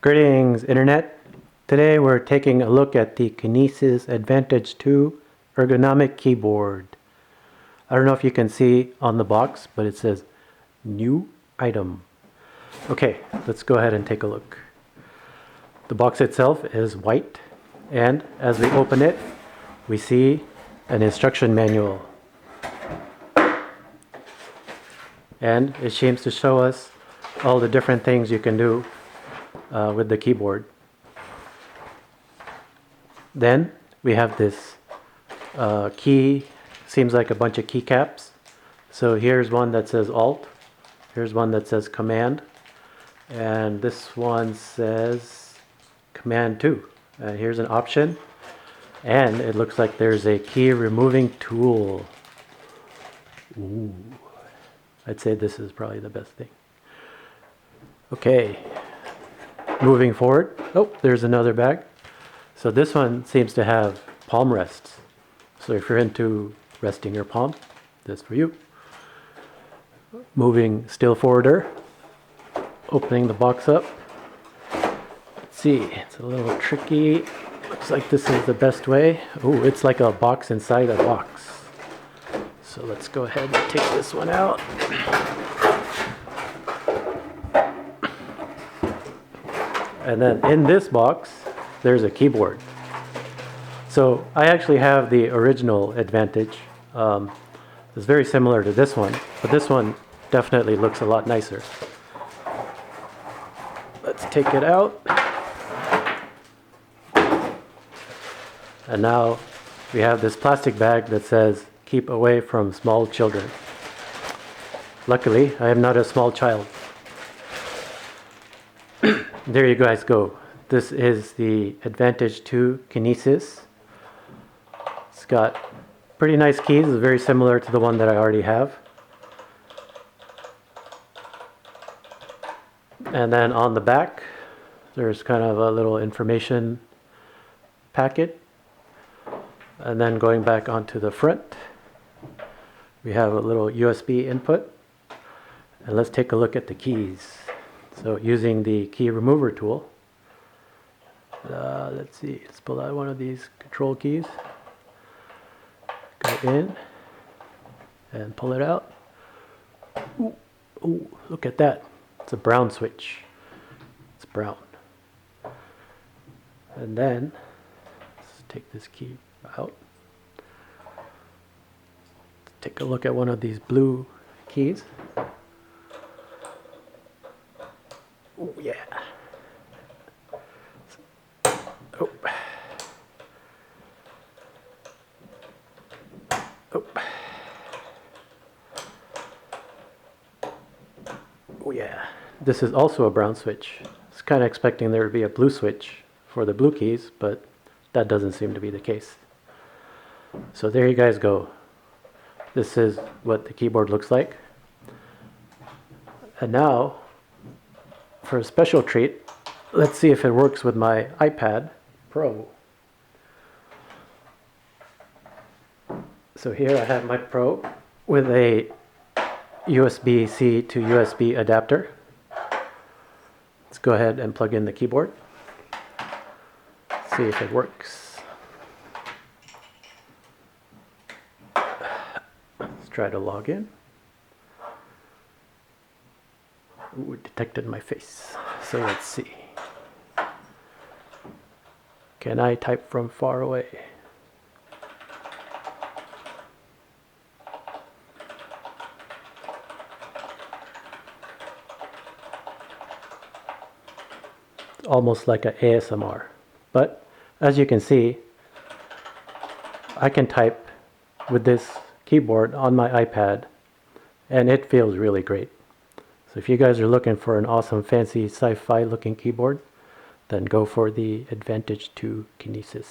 Greetings, Internet. Today we're taking a look at the Kineis Advantage2 ergonomic keyboard. I don't know if you can see on the box, but it says new item. Okay, let's go ahead and take a look. The box itself is white, and as we open it, we see an instruction manual. And it seems to show us all the different things you can do with the keyboard. Then we have this key, seems like a bunch of keycaps. So here's one that says Alt, here's one that says Command, and this one says Command 2. Here's an option, and it looks like there's a key removing tool. Ooh, I'd say this is probably the best thing. Okay, moving forward. Oh, there's another bag. So this one seems to have palm rests. So if you're into resting your palm, this is for you. Moving still forwarder. Opening the box up. Let's see, it's a little tricky. Looks like this is the best way. Oh, it's like a box inside a box. So let's go ahead and take this one out. And then in this box, there's a keyboard. So I actually have the original Advantage. It's very similar to this one, but this one definitely looks a lot nicer. Let's take it out. And now we have this plastic bag that says, "Keep away from small children." Luckily, I am not a small child. There you guys go. This is the Advantage2 Kineis. It's got pretty nice keys. It's very similar to the one that I already have. And then on the back, there's kind of a little information packet. And then going back onto the front, we have a little USB input. And let's take a look at the keys. So using the key remover tool, let's see, let's pull out one of these control keys, go in and pull it out. Ooh, ooh, look at that. It's a brown switch. It's brown. And then let's take this key out. Take a look at one of these blue keys. Oh yeah. Oh. Oh. Oh yeah. This is also a brown switch. I was kind of expecting there to be a blue switch for the blue keys, but that doesn't seem to be the case. So there you guys go. This is what the keyboard looks like. And now, for a special treat, let's see if it works with my iPad Pro. So here I have my Pro with a USB-C to USB adapter. Let's go ahead and plug in the keyboard. See if it works. Let's try to log in. Ooh, it detected my face. So let's see. Can I type from far away? It's almost like an ASMR. But as you can see, I can type with this keyboard on my iPad, and it feels really great. So if you guys are looking for an awesome, fancy, sci-fi looking keyboard, then go for the Advantage2 Kineis.